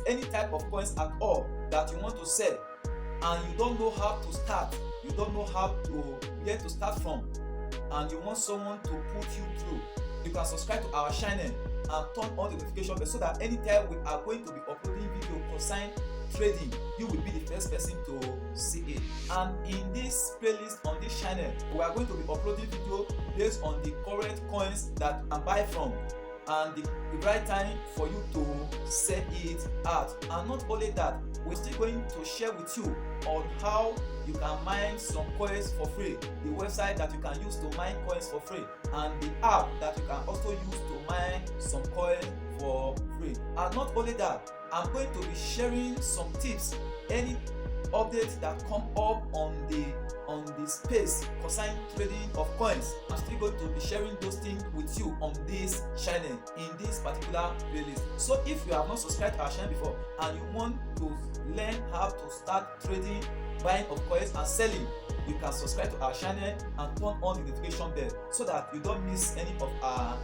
any type of coins at all that you want to sell and you don't know how to start, you don't know where to start from, and you want someone to put you through, you can subscribe to our channel and turn on the notification bell so that anytime we are going to be uploading video concerning trading, you will be the first person to see it. And in this playlist on this channel, we are going to be uploading video based on the current coins that you can buy from and the right time for you to sell it out. And not only that, we're still going to share with you on how you can mine some coins for free, the website that you can use to mine coins for free, and the app that you can also use to mine some coins for free. And not only that, I'm going to be sharing some tips, any updates that come up on the space concerning trading of coins. I'm still going to be sharing those things with you on this channel in this particular playlist. So if you have not subscribed to our channel before and you want to learn how to start trading, buying of coins and selling, you can subscribe to our channel and turn on the notification bell so that you don't miss any of our